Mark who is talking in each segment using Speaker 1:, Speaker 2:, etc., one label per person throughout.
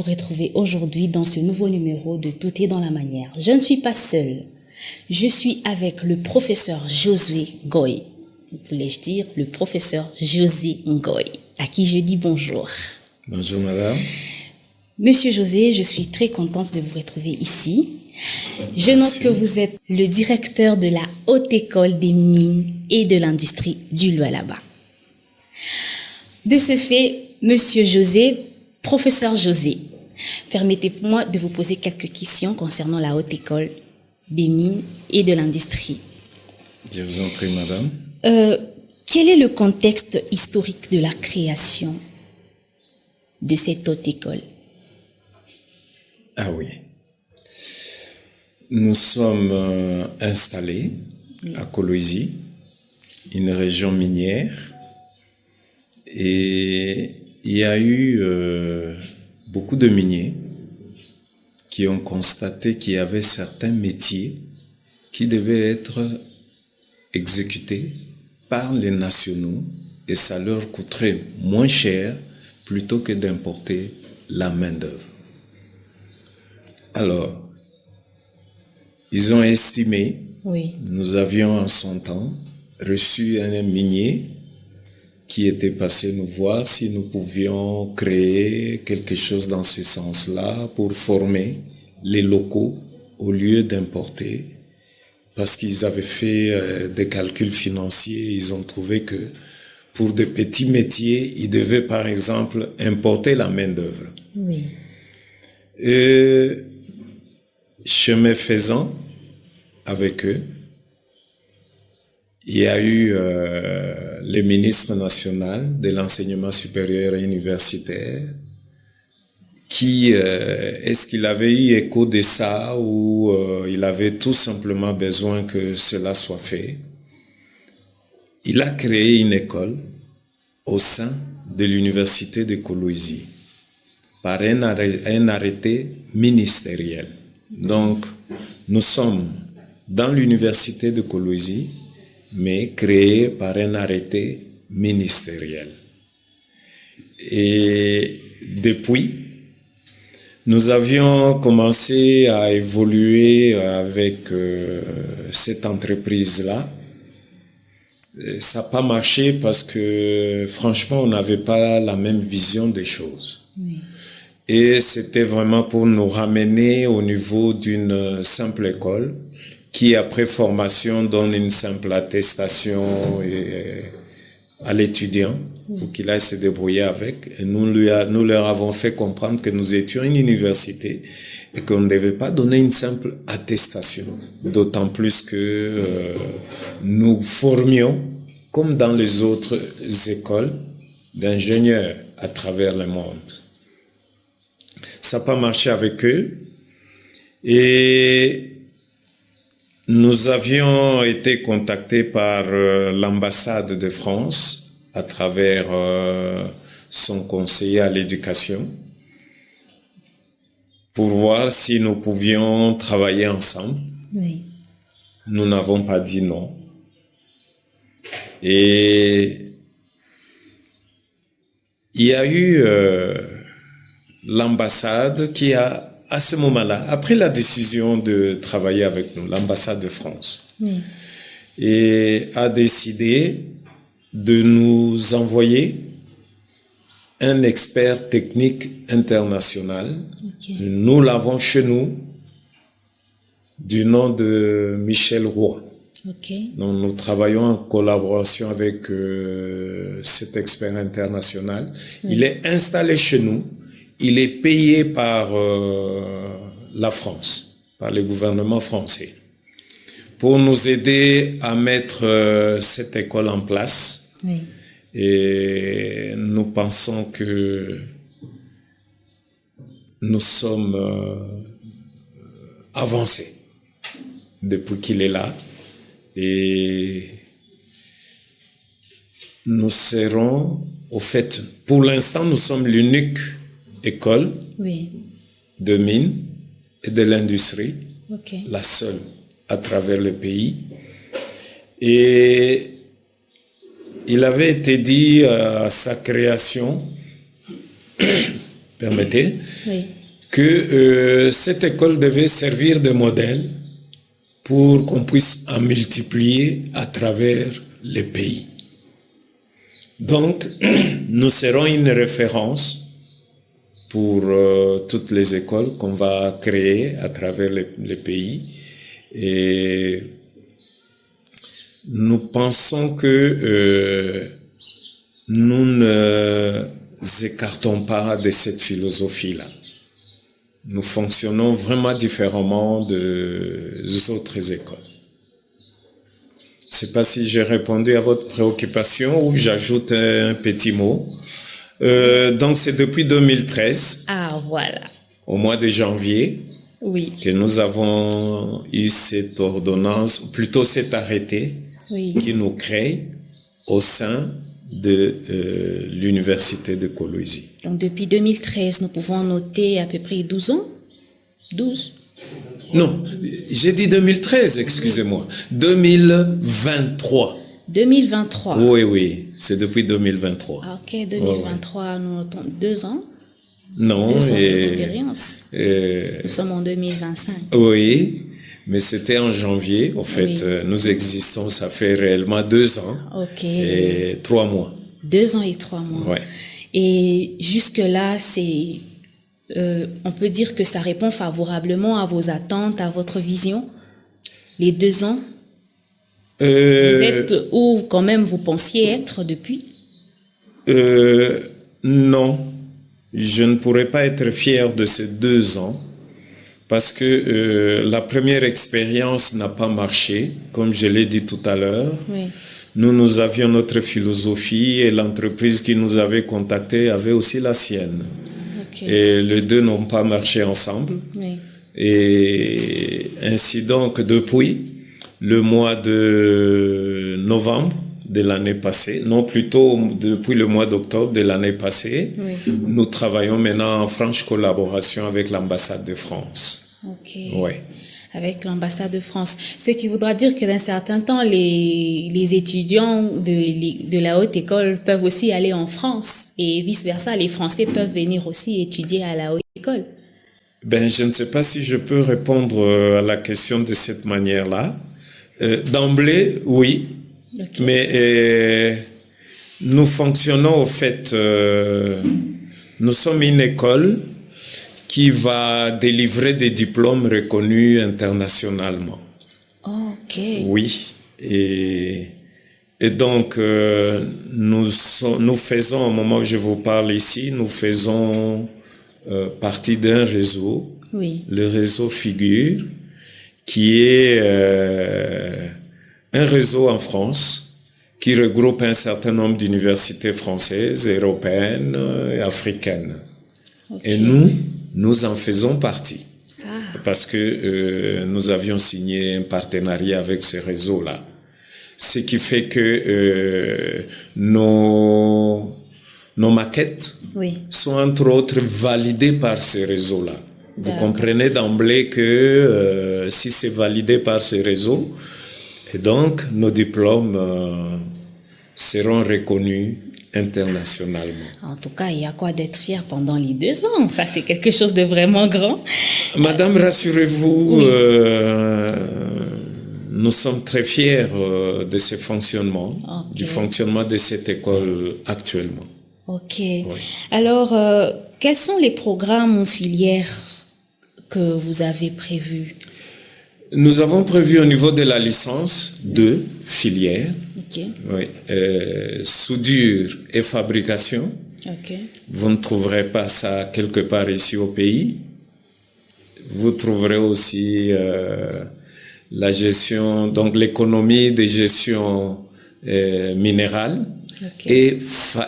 Speaker 1: Vous retrouvez aujourd'hui dans ce nouveau numéro de Tout est dans la manière. Je ne suis pas seule. Je suis avec le professeur Josué Ngoy. Voulais-je dire le professeur José Ngoy, à qui je dis bonjour.
Speaker 2: Bonjour madame.
Speaker 1: Monsieur José, je suis très contente de vous retrouver ici. Je note que vous êtes le directeur de la Haute École des Mines et de l'Industrie du Lualaba. De ce fait, monsieur José, professeur José, permettez-moi de vous poser quelques questions concernant la Haute École des Mines et de l'Industrie.
Speaker 2: Je vous en prie madame.
Speaker 1: Quel est le contexte historique de la création de cette haute école?
Speaker 2: Ah oui. Nous sommes installés à Kolwezi, une région minière, et il y a eu beaucoup de miniers qui ont constaté qu'il y avait certains métiers qui devaient être exécutés par les nationaux et ça leur coûterait moins cher plutôt que d'importer la main-d'œuvre. Alors, ils ont estimé, nous avions en son temps reçu un minier qui était passé nous voir si nous pouvions créer quelque chose dans ce sens-là pour former les locaux au lieu d'importer. Parce qu'ils avaient fait des calculs financiers, ils ont trouvé que pour de petits métiers, ils devaient par exemple importer la main-d'œuvre.
Speaker 1: Oui.
Speaker 2: Chemin faisant, avec eux, il y a eu le ministre national de l'enseignement supérieur et universitaire qui, est-ce qu'il avait eu écho de ça ou il avait tout simplement besoin que cela soit fait? Il a créé une école au sein de l'université de Kolwezi par un arrêté ministériel. Donc, nous sommes dans l'université de Kolwezi, mais créé par un arrêté ministériel. Et depuis, nous avions commencé à évoluer avec cette entreprise-là. Ça n'a pas marché parce que franchement, on n'avait pas la même vision des choses. Oui. Et c'était vraiment pour nous ramener au niveau d'une simple école qui, après formation, donne une simple attestation à l'étudiant pour qu'il aille se débrouiller avec. Et nous leur avons fait comprendre que nous étions une université et qu'on ne devait pas donner une simple attestation. D'autant plus que nous formions, comme dans les autres écoles, d'ingénieurs à travers le monde. Ça n'a pas marché avec eux. Et nous avions été contactés par l'ambassade de France à travers son conseiller à l'éducation pour voir si nous pouvions travailler ensemble.
Speaker 1: Oui.
Speaker 2: Nous n'avons pas dit non. Et il y a eu l'ambassade qui a, à ce moment-là, a pris la décision de travailler avec nous, l'ambassade de France, et a décidé de nous envoyer un expert technique international. Nous l'avons chez nous, du nom de Michel Roy. Donc, nous travaillons en collaboration avec cet expert international. Il est installé chez nous. Il est payé par la France, par le gouvernement français, pour nous aider à mettre cette école en place. Oui. Et nous pensons que nous sommes avancés depuis qu'il est là. Et nous serons, au fait, pour l'instant, nous sommes l'unique école de mines et de l'industrie, la seule à travers le pays. Et il avait été dit à sa création permettez,
Speaker 1: Oui.
Speaker 2: que cette école devait servir de modèle pour qu'on puisse en multiplier à travers les pays. Donc, nous serons une référence pour toutes les écoles qu'on va créer à travers les pays. Et nous pensons que nous ne écartons pas de cette philosophie-là. Nous fonctionnons vraiment différemment des autres écoles. Je ne sais pas si j'ai répondu à votre préoccupation ou j'ajoute un petit mot. Donc c'est depuis 2013,
Speaker 1: Voilà.
Speaker 2: au mois de janvier,
Speaker 1: Oui.
Speaker 2: que nous avons eu cette ordonnance, ou plutôt cet arrêté
Speaker 1: Oui.
Speaker 2: qui nous crée au sein de l'université de Kolwezi.
Speaker 1: Donc depuis 2013, nous pouvons noter à peu près 12 ans. 12.
Speaker 2: Non, j'ai dit 2013, excusez-moi. 2023.
Speaker 1: 2023.
Speaker 2: Oui, c'est depuis 2023.
Speaker 1: Ok, 2023, nous notons 2 ans.
Speaker 2: Non,
Speaker 1: 2 ans d'expérience.
Speaker 2: nous
Speaker 1: sommes en 2025.
Speaker 2: Oui, mais c'était en janvier. En fait,
Speaker 1: Oui.
Speaker 2: nous existons, ça fait réellement 2 ans
Speaker 1: Ok.
Speaker 2: et 3 mois.
Speaker 1: 2 ans et 3 mois.
Speaker 2: Ouais.
Speaker 1: Et jusque-là, on peut dire que ça répond favorablement à vos attentes, à votre vision. Les 2 ans, vous êtes où quand même vous pensiez être depuis?
Speaker 2: Non, je ne pourrais pas être fier de ces 2 ans parce que la première expérience n'a pas marché, comme je l'ai dit tout à l'heure.
Speaker 1: Oui.
Speaker 2: Nous avions notre philosophie et l'entreprise qui nous avait contactés avait aussi la sienne.
Speaker 1: Ok.
Speaker 2: Et les deux n'ont pas marché ensemble.
Speaker 1: Oui.
Speaker 2: Et ainsi donc, depuis le mois de novembre de l'année passée, non plutôt depuis le mois d'octobre de l'année passée,
Speaker 1: Oui.
Speaker 2: nous travaillons maintenant en franche collaboration avec l'ambassade de France.
Speaker 1: Ok.
Speaker 2: Ouais.
Speaker 1: Avec l'ambassade de France. Ce qui voudra dire que d'un certain temps, les étudiants de la haute école peuvent aussi aller en France et vice-versa, les Français peuvent venir aussi étudier à la haute école.
Speaker 2: Je ne sais pas si je peux répondre à la question de cette manière-là. D'emblée, oui,
Speaker 1: Okay.
Speaker 2: mais nous fonctionnons au fait, nous sommes une école qui va délivrer des diplômes reconnus internationalement.
Speaker 1: Ok.
Speaker 2: Oui, et donc nous faisons, au moment où je vous parle ici, nous faisons partie d'un réseau,
Speaker 1: Oui.
Speaker 2: le réseau Figure, qui est un réseau en France qui regroupe un certain nombre d'universités françaises, européennes et africaines.
Speaker 1: Okay.
Speaker 2: Et nous en faisons partie. Parce que nous avions signé un partenariat avec ce réseau-là. Ce qui fait que nos maquettes
Speaker 1: Oui.
Speaker 2: sont entre autres validées par ce réseau-là. Vous comprenez d'emblée que si c'est validé par ce réseau, et donc nos diplômes seront reconnus internationalement.
Speaker 1: En tout cas, il y a quoi d'être fier pendant les 2 ans. Ça, c'est quelque chose de vraiment grand.
Speaker 2: Madame, rassurez-vous, oui. Nous sommes très fiers de ce fonctionnement, okay. Du fonctionnement de cette école actuellement.
Speaker 1: Ok.
Speaker 2: Oui.
Speaker 1: Alors, quels sont les programmes ou filières que vous avez prévus?
Speaker 2: Nous avons prévu au niveau de la licence 2 filières.
Speaker 1: Ok.
Speaker 2: Oui. Soudure et fabrication.
Speaker 1: Ok.
Speaker 2: Vous ne trouverez pas ça quelque part ici au pays. Vous trouverez aussi la gestion, donc l'économie de gestion minérale, okay.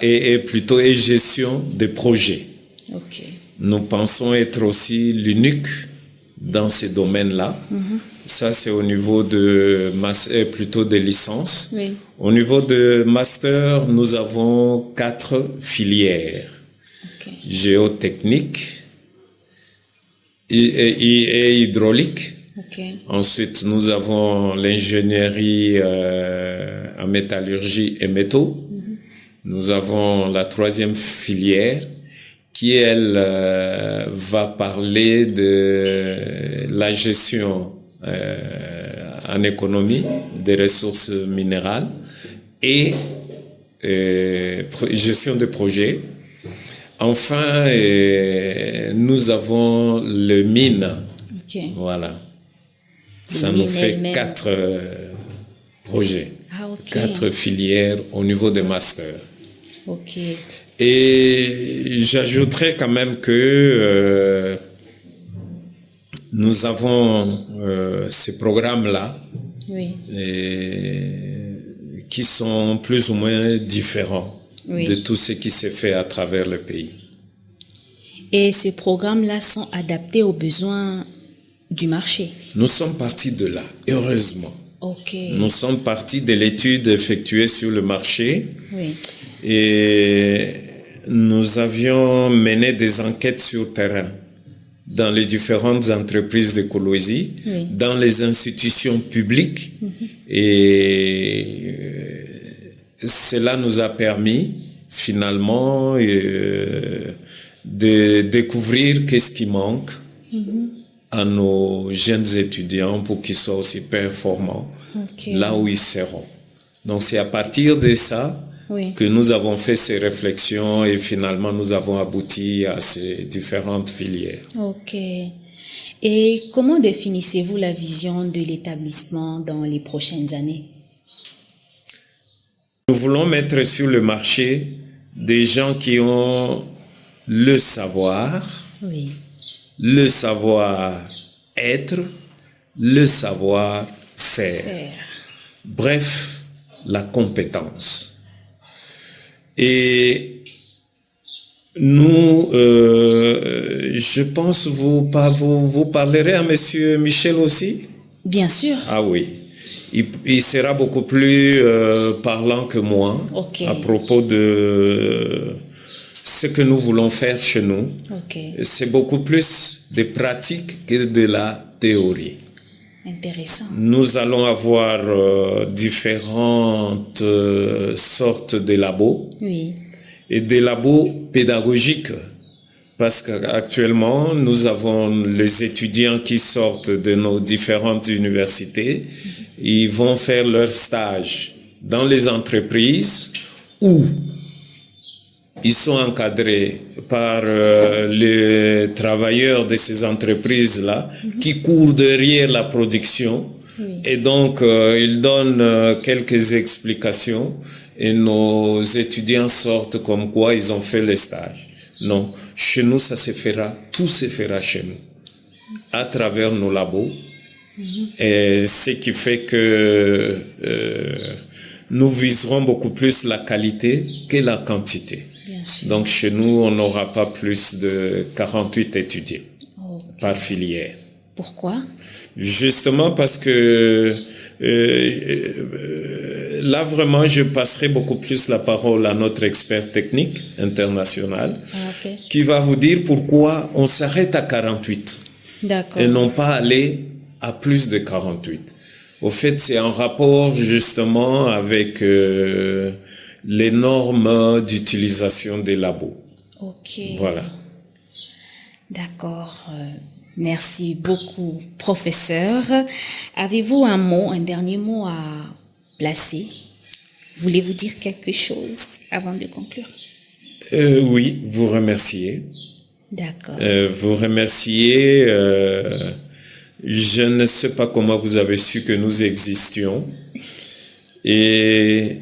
Speaker 2: et plutôt gestion des projets.
Speaker 1: Okay.
Speaker 2: Nous pensons être aussi l'unique dans ces domaines-là.
Speaker 1: Mm-hmm.
Speaker 2: Ça, c'est au niveau de plutôt des licences.
Speaker 1: Oui.
Speaker 2: Au niveau de master, nous avons 4 filières.
Speaker 1: Okay.
Speaker 2: Géotechnique et hydraulique.
Speaker 1: Okay.
Speaker 2: Ensuite, nous avons l'ingénierie en métallurgie et métaux. Mm-hmm. Nous avons la 3e filière qui, elle, va parler de la gestion en économie des ressources minérales et gestion de projets. Enfin, nous avons le mine.
Speaker 1: Ok.
Speaker 2: Voilà.
Speaker 1: Les
Speaker 2: Ça nous
Speaker 1: mines
Speaker 2: fait
Speaker 1: elles-mêmes.
Speaker 2: 4 projets,
Speaker 1: Ah, ok.
Speaker 2: 4 filières au niveau de master.
Speaker 1: Ok.
Speaker 2: Et j'ajouterais quand même que nous avons ces programmes-là
Speaker 1: Oui.
Speaker 2: qui sont plus ou moins différents
Speaker 1: Oui.
Speaker 2: de tout ce qui s'est fait à travers le pays.
Speaker 1: Et ces programmes-là sont adaptés aux besoins du marché.
Speaker 2: Nous sommes partis de là, heureusement.
Speaker 1: Ok.
Speaker 2: Nous sommes partis de l'étude effectuée sur le marché
Speaker 1: Oui.
Speaker 2: et nous avions mené des enquêtes sur terrain dans les différentes entreprises de Kolwezi,
Speaker 1: Oui.
Speaker 2: dans les institutions publiques et cela nous a permis finalement de découvrir qu'est-ce qui manque à nos jeunes étudiants pour qu'ils soient aussi performants
Speaker 1: Ok.
Speaker 2: là où ils seront. Donc c'est à partir de ça
Speaker 1: Oui.
Speaker 2: que nous avons fait ces réflexions et finalement nous avons abouti à ces différentes filières.
Speaker 1: Ok. Et comment définissez-vous la vision de l'établissement dans les prochaines années?
Speaker 2: Nous voulons mettre sur le marché des gens qui ont le savoir,
Speaker 1: Oui.
Speaker 2: le savoir-être, le savoir-faire.
Speaker 1: Faire.
Speaker 2: Bref, la compétence. Et nous, je pense, vous parlerez à Monsieur Michel aussi?
Speaker 1: Bien sûr.
Speaker 2: Ah oui. Il sera beaucoup plus parlant que moi
Speaker 1: Ok.
Speaker 2: à propos de ce que nous voulons faire chez nous.
Speaker 1: Ok.
Speaker 2: C'est beaucoup plus de pratique que de la théorie.
Speaker 1: Intéressant.
Speaker 2: Nous allons avoir différentes sortes de labos
Speaker 1: Oui.
Speaker 2: et des labos pédagogiques. Parce qu'actuellement, nous avons les étudiants qui sortent de nos différentes universités. Ils vont faire leur stage dans les entreprises où ils sont encadrés par les travailleurs de ces entreprises-là qui courent derrière la production.
Speaker 1: Oui.
Speaker 2: Et donc, ils donnent quelques explications et nos étudiants sortent comme quoi ils ont fait les stages. Non, chez nous, ça se fera, tout se fera chez nous, à travers nos labos. Et ce qui fait que nous viserons beaucoup plus la qualité que la quantité.
Speaker 1: Bien sûr.
Speaker 2: Donc chez nous, on n'aura pas plus de 48 étudiants
Speaker 1: Ok.
Speaker 2: par filière.
Speaker 1: Pourquoi?
Speaker 2: Justement parce que là, vraiment, je passerai beaucoup plus la parole à notre expert technique international
Speaker 1: Ah, ok.
Speaker 2: qui va vous dire pourquoi on s'arrête à 48
Speaker 1: D'accord.
Speaker 2: et non pas aller à plus de 48. Au fait, c'est en rapport justement avec les normes d'utilisation des labos.
Speaker 1: Ok.
Speaker 2: Voilà.
Speaker 1: D'accord. Merci beaucoup, professeur. Avez-vous un dernier mot à placer? Voulez-vous dire quelque chose avant de conclure?
Speaker 2: Oui, vous remercier.
Speaker 1: D'accord.
Speaker 2: Vous remercier. Je ne sais pas comment vous avez su que nous existions. Et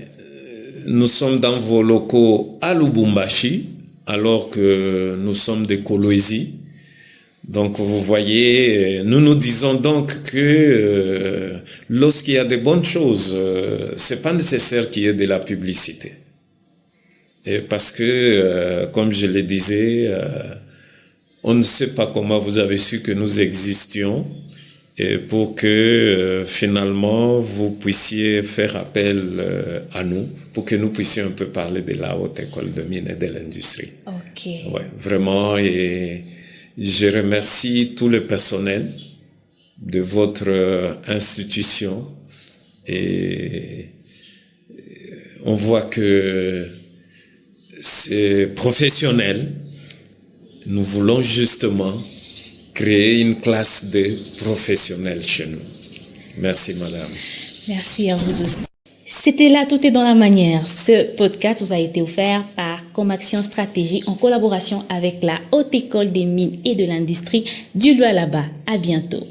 Speaker 2: nous sommes dans vos locaux à Lubumbashi, alors que nous sommes de Kolwezi. Donc vous voyez, nous nous disons donc que lorsqu'il y a de bonnes choses, c'est pas nécessaire qu'il y ait de la publicité. Et parce que, comme je le disais, on ne sait pas comment vous avez su que nous existions et pour que finalement vous puissiez faire appel à nous pour que nous puissions un peu parler de la haute école de mines et de l'industrie.
Speaker 1: Ok.
Speaker 2: Ouais, vraiment, et je remercie tout le personnel de votre institution et on voit que c'est professionnel Nous voulons justement créer une classe de professionnels chez nous. Merci, madame.
Speaker 1: Merci à vous aussi. C'était là, tout est dans la manière. Ce podcast vous a été offert par Comaction Stratégie en collaboration avec la Haute École des Mines et de l'Industrie du Lualaba. À bientôt.